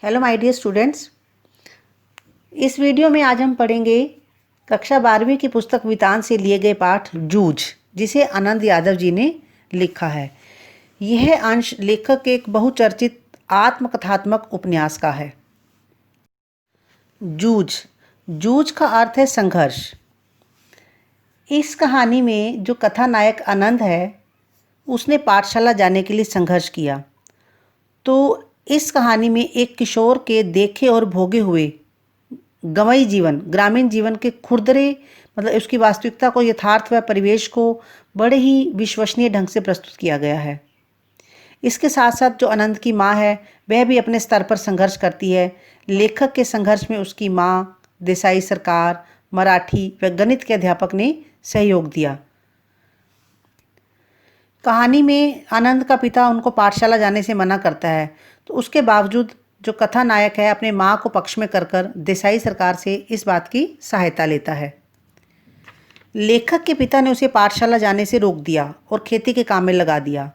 Hello my dear students. इस video में आज हम पढ़ेंगे कक्षा 12वीं की पुस्तक वितान से लिए गए पाठ जूझ, जिसे आनंद यादव जी ने लिखा है। यह अंश लेखक के एक बहुचर्चित आत्मकथात्मक उपन्यास का है। जूझ जूझ का अर्थ है संघर्ष। इस कहानी में जो कथानायक आनंद है, उसने पाठशाला जाने के लिए संघर्ष किया। तो इस कहानी में एक किशोर के देखे और भोगे हुए गंवई जीवन, ग्रामीण जीवन के खुरदरे मतलब उसकी वास्तविकता को, यथार्थ व परिवेश को बड़े ही विश्वसनीय ढंग से प्रस्तुत किया गया है। इसके साथ साथ जो आनंद की माँ है, वह भी अपने स्तर पर संघर्ष करती है। लेखक के संघर्ष में उसकी माँ, देसाई सरकार, मराठी व गणित के अध्यापक ने सहयोग दिया। कहानी में आनंद का पिता उनको पाठशाला जाने से मना करता है, तो उसके बावजूद जो कथानायक है अपने माँ को पक्ष में कर कर देसाई सरकार से इस बात की सहायता लेता है। लेखक के पिता ने उसे पाठशाला जाने से रोक दिया और खेती के काम में लगा दिया।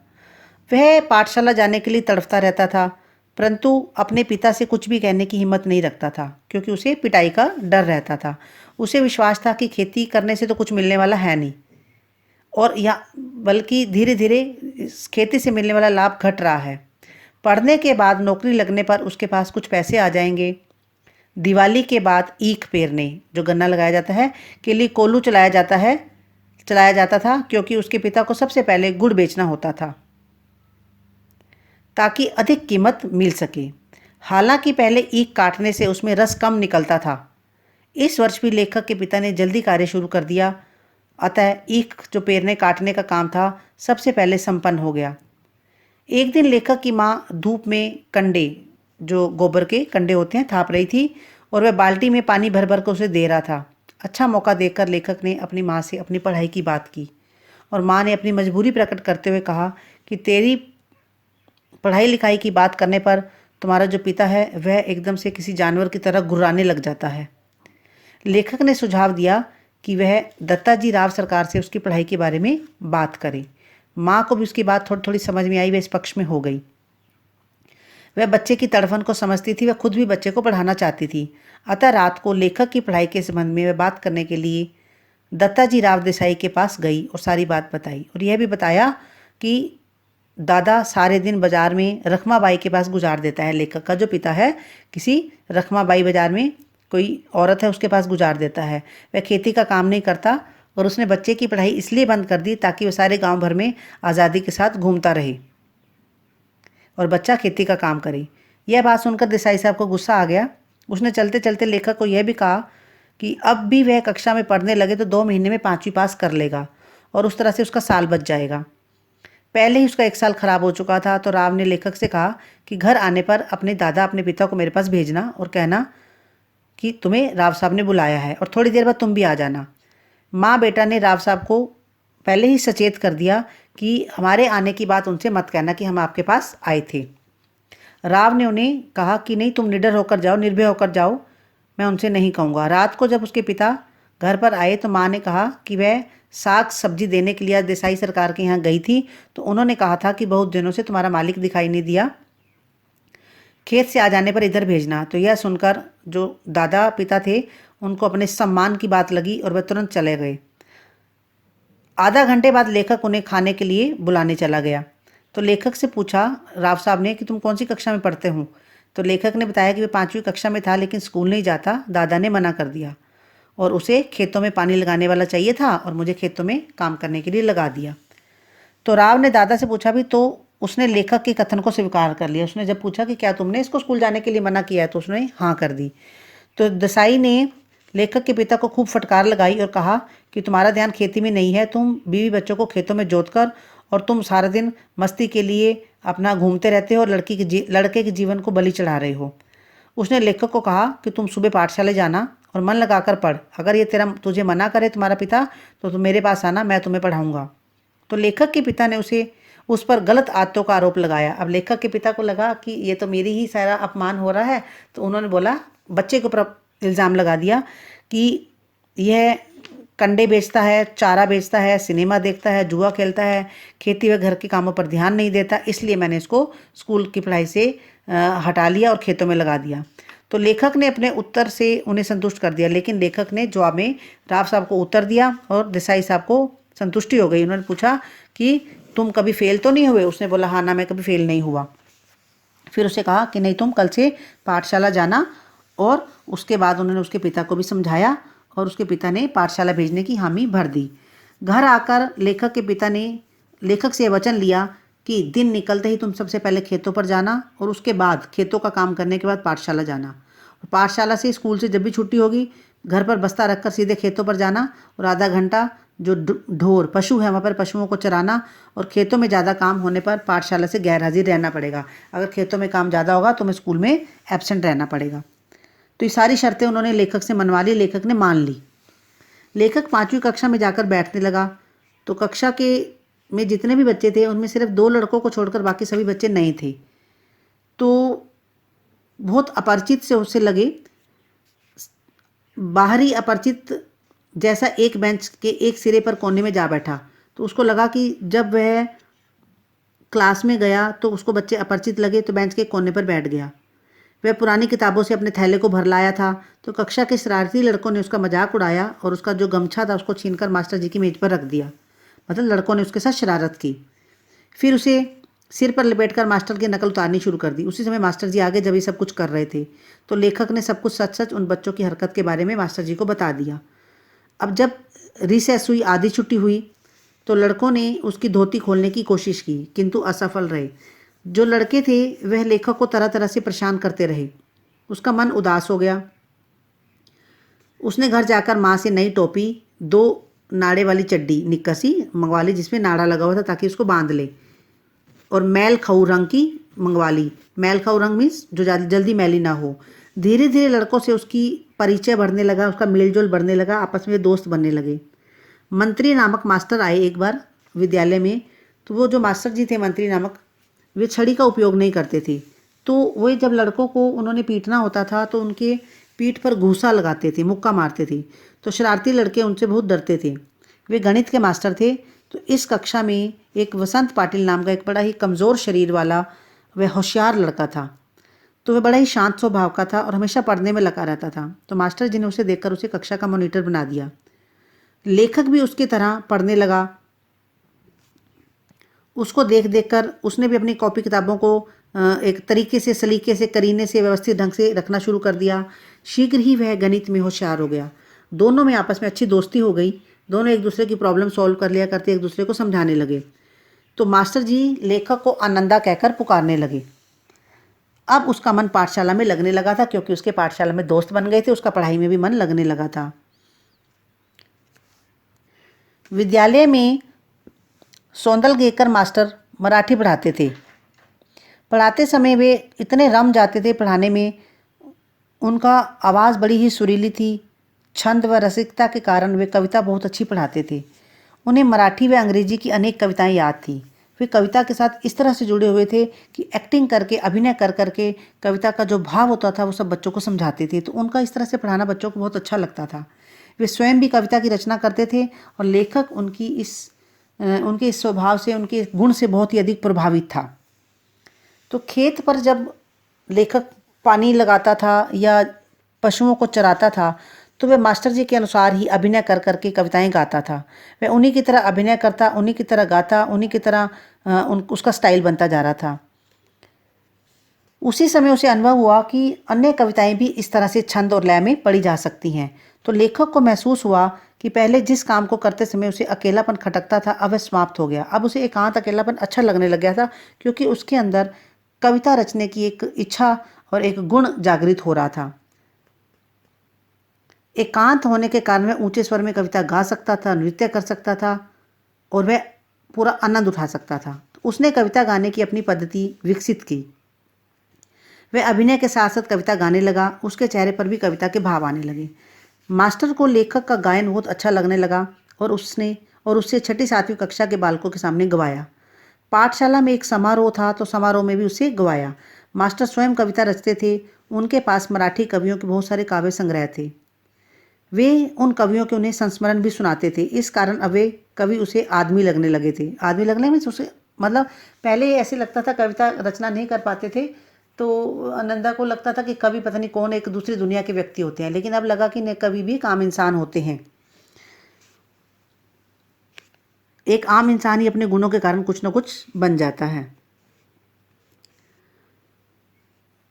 वह पाठशाला जाने के लिए तड़फता रहता था, परंतु अपने पिता से कुछ भी कहने की हिम्मत नहीं रखता था, क्योंकि उसे पिटाई का डर रहता था। उसे विश्वास था कि खेती करने से तो कुछ मिलने वाला है नहीं, और या बल्कि धीरे धीरे इस खेती से मिलने वाला लाभ घट रहा है। पढ़ने के बाद नौकरी लगने पर उसके पास कुछ पैसे आ जाएंगे। दिवाली के बाद ईख पेरने, जो गन्ना लगाया जाता है, के लिए कोल्हू चलाया जाता था, क्योंकि उसके पिता को सबसे पहले गुड़ बेचना होता था ताकि अधिक कीमत मिल सके। हालांकि पहले ईख काटने से उसमें रस कम निकलता था। इस वर्ष भी लेखक के पिता ने जल्दी कार्य शुरू कर दिया, अतः ईख जो पेरने काटने का काम था सबसे पहले संपन्न हो गया। एक दिन लेखक की माँ धूप में कंडे, जो गोबर के कंडे होते हैं, थाप रही थी, और वह बाल्टी में पानी भर भर कर उसे दे रहा था। अच्छा मौका देखकर लेखक ने अपनी माँ से अपनी पढ़ाई की बात की, और माँ ने अपनी मजबूरी प्रकट करते हुए कहा कि तेरी पढ़ाई लिखाई की बात करने पर तुम्हारा जो पिता है वह एकदम से किसी जानवर की तरह गुर्राने लग जाता है। लेखक ने सुझाव दिया कि वह दत्ताजी राव सरकार से उसकी पढ़ाई के बारे में बात करे। माँ को भी उसकी बात थोड़ी थोड़ी समझ में आई, वह इस पक्ष में हो गई। वह बच्चे की तड़फन को समझती थी, वह खुद भी बच्चे को पढ़ाना चाहती थी। अतः रात को लेखक की पढ़ाई के संबंध में वह बात करने के लिए दत्ताजी राव देसाई के पास गई और सारी बात बताई, और यह भी बताया कि दादा सारे दिन बाजार में रखमाबाई के पास गुजार देता है। लेखक का जो पिता है किसी रखमाबाई, बाजार में कोई औरत है, उसके पास गुजार देता है। वह खेती का काम नहीं करता, और उसने बच्चे की पढ़ाई इसलिए बंद कर दी ताकि वह सारे गांव भर में आज़ादी के साथ घूमता रहे और बच्चा खेती का काम करे। यह बात सुनकर देसाई साहब को गुस्सा आ गया। उसने चलते चलते लेखक को यह भी कहा कि अब भी वह कक्षा में पढ़ने लगे तो 2 महीने में 5वीं पास कर लेगा, और उस तरह से उसका साल बच जाएगा। पहले ही उसका 1 साल खराब हो चुका था। तो राव ने लेखक से कहा कि घर आने पर अपने पिता को मेरे पास भेजना और कहना कि तुम्हें राव साहब ने बुलाया है, और थोड़ी देर बाद तुम भी आ जाना। माँ बेटा ने राव साहब को पहले ही सचेत कर दिया कि हमारे आने की बात उनसे मत कहना कि हम आपके पास आए थे। राव ने उन्हें कहा कि नहीं, तुम निडर होकर जाओ, निर्भय होकर जाओ, मैं उनसे नहीं कहूँगा। रात को जब उसके पिता घर पर आए तो माँ ने कहा कि वह साग सब्जी देने के लिए देसाई सरकार के यहाँ गई थी, तो उन्होंने कहा था कि बहुत दिनों से तुम्हारा मालिक दिखाई नहीं दिया, खेत से आ जाने पर इधर भेजना। तो यह सुनकर जो दादा पिता थे उनको अपने सम्मान की बात लगी, और वह तुरंत चले गए। आधा घंटे बाद लेखक उन्हें खाने के लिए बुलाने चला गया। तो लेखक से पूछा राव साहब ने कि तुम कौन सी कक्षा में पढ़ते हो। तो लेखक ने बताया कि वह 5वीं कक्षा में था, लेकिन स्कूल नहीं जाता, दादा ने मना कर दिया, और उसे खेतों में पानी लगाने वाला चाहिए था, और मुझे खेतों में काम करने के लिए लगा दिया। तो राव ने दादा से पूछा भी, तो उसने लेखक के कथन को स्वीकार कर लिया। उसने जब पूछा कि क्या तुमने इसको स्कूल जाने के लिए मना किया है, तो उसने हाँ कर दी। तो देसाई ने लेखक के पिता को खूब फटकार लगाई और कहा कि तुम्हारा ध्यान खेती में नहीं है, तुम बीवी बच्चों को खेतों में जोत कर, और तुम सारा दिन मस्ती के लिए अपना घूमते रहते हो और लड़के के जीवन को बलि चढ़ा रहे हो। उसने लेखक को कहा कि तुम सुबह पाठशाला जाना और मन लगाकर पढ़। अगर ये तुझे मना करे तुम्हारा पिता, तो तुम मेरे पास आना, मैं तुम्हें पढ़ाऊँगा। तो लेखक के पिता ने उस पर गलत आदतों का आरोप लगाया। अब लेखक के पिता को लगा कि ये तो मेरी ही सारा अपमान हो रहा है, तो उन्होंने बोला, बच्चे के ऊपर इल्ज़ाम लगा दिया कि यह कंडे बेचता है, चारा बेचता है, सिनेमा देखता है, जुआ खेलता है, खेती व घर के कामों पर ध्यान नहीं देता, इसलिए मैंने इसको स्कूल की पढ़ाई से हटा लिया और खेतों में लगा दिया। तो लेखक ने अपने उत्तर से उन्हें संतुष्ट कर दिया, लेकिन लेखक ने जवाब में राव साहब को उत्तर दिया और देसाई साहब को संतुष्टि हो गई। उन्होंने पूछा कि तुम कभी फेल तो नहीं हुए? उसने बोला हाँ ना, मैं कभी फेल नहीं हुआ। फिर उसे कहा कि नहीं, तुम कल से पाठशाला जाना। और उसके बाद उन्होंने उसके पिता को भी समझाया और उसके पिता ने पाठशाला भेजने की हामी भर दी। घर आकर लेखक के पिता ने लेखक से वचन लिया कि दिन निकलते ही तुम सबसे पहले खेतों पर जाना और उसके बाद खेतों का काम करने के बाद पाठशाला जाना। पाठशाला से, स्कूल से जब भी छुट्टी होगी, घर पर बस्ता रखकर सीधे खेतों पर जाना और आधा घंटा जो ढोर पशु है वहाँ पर पशुओं को चराना। और खेतों में ज़्यादा काम होने पर पाठशाला से गैर हाजिर रहना पड़ेगा। अगर खेतों में काम ज़्यादा होगा तो हमें स्कूल में एब्सेंट रहना पड़ेगा। तो ये सारी शर्तें उन्होंने लेखक से मनवा ली। लेखक ने मान ली। लेखक 5वीं कक्षा में जाकर बैठने लगा तो कक्षा के में जितने भी बच्चे थे उनमें सिर्फ 2 लड़कों को छोड़कर बाकी सभी बच्चे नए थे। तो बहुत अपरिचित से उससे लगे। बाहरी अपरिचित जैसा एक बेंच के एक सिरे पर कोने में जा बैठा। तो उसको लगा कि जब वह क्लास में गया तो उसको बच्चे अपरिचित लगे, तो बेंच के कोने पर बैठ गया। वह पुरानी किताबों से अपने थैले को भर लाया था। तो कक्षा के शरारती लड़कों ने उसका मजाक उड़ाया और उसका जो गमछा था उसको छीनकर मास्टर जी की मेज पर रख दिया। मतलब लड़कों ने उसके साथ शरारत की। फिर उसे सिर पर लपेटकर मास्टर की नकल उतारनी शुरू कर दी। उसी समय मास्टर जी आगे जब ये सब कुछ कर रहे थे तो लेखक ने सब कुछ सच सच उन बच्चों की हरकत के बारे में मास्टर जी को बता दिया। अब जब रिसेस हुई, आधी छुट्टी हुई, तो लड़कों ने उसकी धोती खोलने की कोशिश की किंतु असफल रहे। जो लड़के थे वह लेखक को तरह तरह से परेशान करते रहे। उसका मन उदास हो गया। उसने घर जाकर माँ से नई टोपी, 2 नाड़े वाली चड्डी निक्कसी मंगवा ली जिसमें नाड़ा लगा हुआ था ताकि उसको बांध ले, और मैल खाऊ रंग की मंगवा ली। मैल खाऊ रंग मीन्स जो जल्दी मैली ना हो। धीरे धीरे लड़कों से उसकी परिचय बढ़ने लगा, उसका मेलजोल बढ़ने लगा, आपस में दोस्त बनने लगे। मंत्री नामक मास्टर आए एक बार विद्यालय में। तो वो जो मास्टर जी थे मंत्री नामक, वे छड़ी का उपयोग नहीं करते थे। तो वे जब लड़कों को उन्होंने पीटना होता था तो उनके पीठ पर घूसा लगाते थे, मुक्का मारते थे। तो शरारती लड़के उनसे बहुत डरते थे। वे गणित के मास्टर थे। तो इस कक्षा में एक वसंत पाटिल नाम का एक बड़ा ही कमज़ोर शरीर वाला वह होशियार लड़का था। तो वह बड़ा ही शांत स्वभाव का था और हमेशा पढ़ने में लगा रहता था। तो मास्टर जी ने उसे देखकर उसे कक्षा का मॉनिटर बना दिया। लेखक भी उसकी तरह पढ़ने लगा। उसको देख देख कर उसने भी अपनी कॉपी किताबों को एक तरीके से, सलीके से, करीने से, व्यवस्थित ढंग से रखना शुरू कर दिया। शीघ्र ही वह गणित में होशियार हो गया। दोनों में आपस में अच्छी दोस्ती हो गई। दोनों एक दूसरे की प्रॉब्लम सॉल्व कर लिया करते, एक दूसरे को समझाने लगे। तो मास्टर जी लेखक को आनंदा कहकर पुकारने लगे। अब उसका मन पाठशाला में लगने लगा था क्योंकि उसके पाठशाला में दोस्त बन गए थे। उसका पढ़ाई में भी मन लगने लगा था। विद्यालय में सौंदलगेकर मास्टर मराठी पढ़ाते थे। पढ़ाते समय वे इतने रम जाते थे पढ़ाने में। उनका आवाज़ बड़ी ही सुरीली थी। छंद व रसिकता के कारण वे कविता बहुत अच्छी पढ़ाते थे। उन्हें मराठी व अंग्रेजी की अनेक कविताएं याद थीं। वे कविता के साथ इस तरह से जुड़े हुए थे कि एक्टिंग करके, अभिनय कर करके कविता का जो भाव होता था वो सब बच्चों को समझाते थे। तो उनका इस तरह से पढ़ाना बच्चों को बहुत अच्छा लगता था। वे स्वयं भी कविता की रचना करते थे और लेखक उनके इस स्वभाव से, उनके गुण से बहुत ही अधिक प्रभावित था। तो खेत पर जब लेखक पानी लगाता था या पशुओं को चराता था तो वह मास्टर जी के अनुसार ही अभिनय कर करके कविताएं गाता था। वह उन्हीं की तरह अभिनय करता, उन्हीं की तरह गाता, उन्हीं की तरह उसका स्टाइल बनता जा रहा था। उसी समय उसे अनुभव हुआ कि अन्य कविताएं भी इस तरह से छंद और लय में पढ़ी जा सकती हैं। तो लेखक को महसूस हुआ कि पहले जिस काम को करते समय उसे अकेलापन खटकता था अब वह समाप्त हो गया। अब उसे एकांत अकेलापन अच्छा लगने लग गया था क्योंकि उसके अंदर कविता रचने की एक इच्छा और एक गुण जागृत हो रहा था। एकांत होने के कारण वह ऊंचे स्वर में कविता गा सकता था, नृत्य कर सकता था और वह पूरा आनंद उठा सकता था। तो उसने कविता गाने की अपनी पद्धति विकसित की। वह अभिनय के साथ साथ कविता गाने लगा। उसके चेहरे पर भी कविता के भाव आने लगे। मास्टर को लेखक का गायन बहुत अच्छा लगने लगा और उससे 6ठी 7वीं कक्षा के बालकों के सामने गवाया। पाठशाला में एक समारोह था तो समारोह में भी उसे गवाया। मास्टर स्वयं कविता रचते थे। उनके पास मराठी कवियों के बहुत सारे काव्य संग्रह थे। वे उन कवियों के उन्हें संस्मरण भी सुनाते थे। इस कारण अब वे कवि उसे आदमी लगने लगे थे। आदमी लगने में उसे मतलब पहले ऐसे लगता था कविता रचना नहीं कर पाते थे तो नंदा को लगता था कि कवि पता नहीं कौन, एक दूसरी दुनिया के व्यक्ति होते हैं, लेकिन अब लगा कि नहीं, कवि भी एक आम इंसान होते हैं। एक आम इंसान ही अपने गुणों के कारण कुछ न कुछ बन जाता है।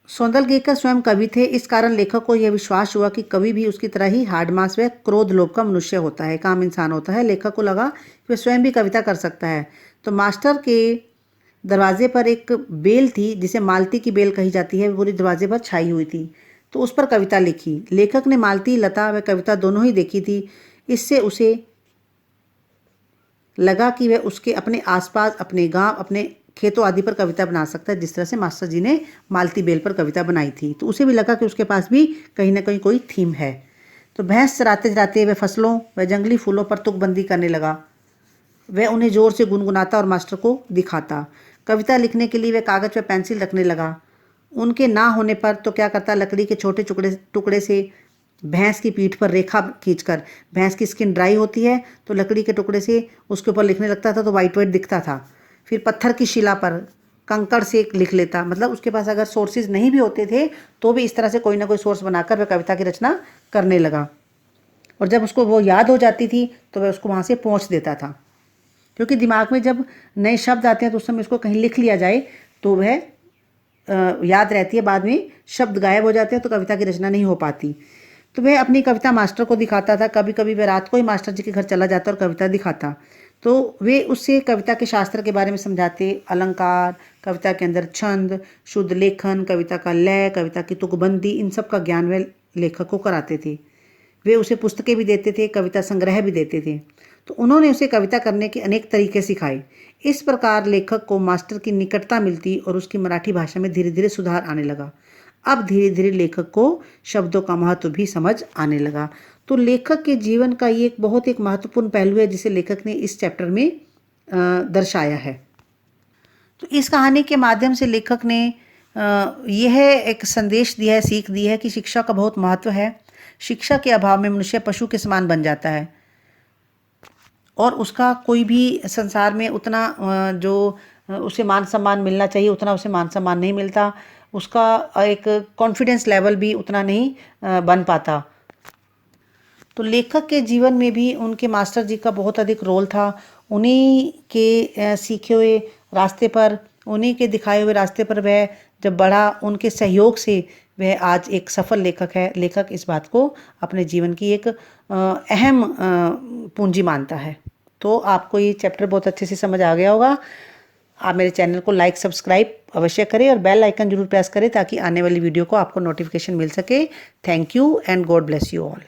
सौंदरलेकर स्वयं कवि थे, इस कारण लेखक को यह विश्वास हुआ कि कवि भी उसकी तरह ही हाडमास व क्रोध लोभ का मनुष्य होता है, एक आम इंसान होता है। लेखक को लगा कि वह स्वयं भी कविता कर सकता है। तो मास्टर के दरवाजे पर एक बेल थी जिसे मालती की बेल कही जाती है, पूरी दरवाजे पर छाई हुई थी। तो उस पर कविता लिखी। लेखक ने मालती, लता व कविता दोनों ही देखी थी। इससे उसे लगा कि वह उसके अपने आसपास, अपने गांव, अपने खेतों आदि पर कविता बना सकता है, जिस तरह से मास्टर जी ने मालती बेल पर कविता बनाई थी। तो उसे भी लगा कि उसके पास भी कहीं ना कहीं कोई थीम है। तो भैंस चराते चराते वह फसलों व जंगली फूलों पर तुकबंदी करने लगा। वह उन्हें जोर से गुनगुनाता और मास्टर को दिखाता। कविता लिखने के लिए वह कागज व पेंसिल रखने लगा। उनके ना होने पर तो क्या करता, लकड़ी के छोटे टुकड़े से भैंस की पीठ पर रेखा खींचकर, भैंस की स्किन ड्राई होती है तो लकड़ी के टुकड़े से उसके ऊपर लिखने लगता था तो वाइट वाइट दिखता था। फिर पत्थर की शिला पर, कंकड़ से लिख लेता। मतलब उसके पास अगर सोर्सेज नहीं भी होते थे तो भी इस तरह से कोई ना कोई सोर्स बनाकर वह कविता की रचना करने लगा। और जब उसको वो याद हो जाती थी तो वह उसको वहाँ से पहुँच देता था, क्योंकि दिमाग में जब नए शब्द आते हैं तो उस समय उसको कहीं लिख लिया जाए तो वह याद रहती है। बाद में शब्द गायब हो जाते हैं तो कविता की रचना नहीं हो पाती। तो वह अपनी कविता मास्टर को दिखाता था। कभी कभी वह रात को ही मास्टर जी के घर चला जाता और कविता दिखाता। तो वे उससे कविता के शास्त्र के बारे में समझाते, अलंकार, कविता के अंदर छंद, शुद्ध लेखन, कविता का लय, कविता की तुकबंदी, इन सब का ज्ञान वे लेखक को कराते थे। वे उसे पुस्तकें भी देते थे, कविता संग्रह भी देते थे। तो उन्होंने उसे कविता करने के अनेक तरीके सिखाए। इस प्रकार लेखक को मास्टर की निकटता मिलती और उसकी मराठी भाषा में धीरे धीरे सुधार आने लगा। अब धीरे धीरे लेखक को शब्दों का महत्व भी समझ आने लगा। तो लेखक के जीवन का ये एक बहुत एक महत्वपूर्ण पहलू है जिसे लेखक ने इस चैप्टर में दर्शाया है। तो इस कहानी के माध्यम से लेखक ने यह एक संदेश दिया है, सीख दी है कि शिक्षा का बहुत महत्व है। शिक्षा के अभाव में मनुष्य पशु के समान बन जाता है और उसका कोई भी संसार में उतना जो उसे मान सम्मान मिलना चाहिए उतना उसे मान सम्मान नहीं मिलता। उसका एक कॉन्फिडेंस लेवल भी उतना नहीं बन पाता। तो लेखक के जीवन में भी उनके मास्टर जी का बहुत अधिक रोल था। उन्हीं के सीखे हुए रास्ते पर, उन्हीं के दिखाए हुए रास्ते पर वह जब बढ़ा, उनके सहयोग से वह आज एक सफल लेखक है। लेखक इस बात को अपने जीवन की एक अहम पूंजी मानता है। तो आपको ये चैप्टर बहुत अच्छे से समझ आ गया होगा। आप मेरे चैनल को लाइक सब्सक्राइब अवश्य करें और बेल आइकन जरूर प्रेस करें ताकि आने वाली वीडियो को आपको नोटिफिकेशन मिल सके। Thank you and God bless you all.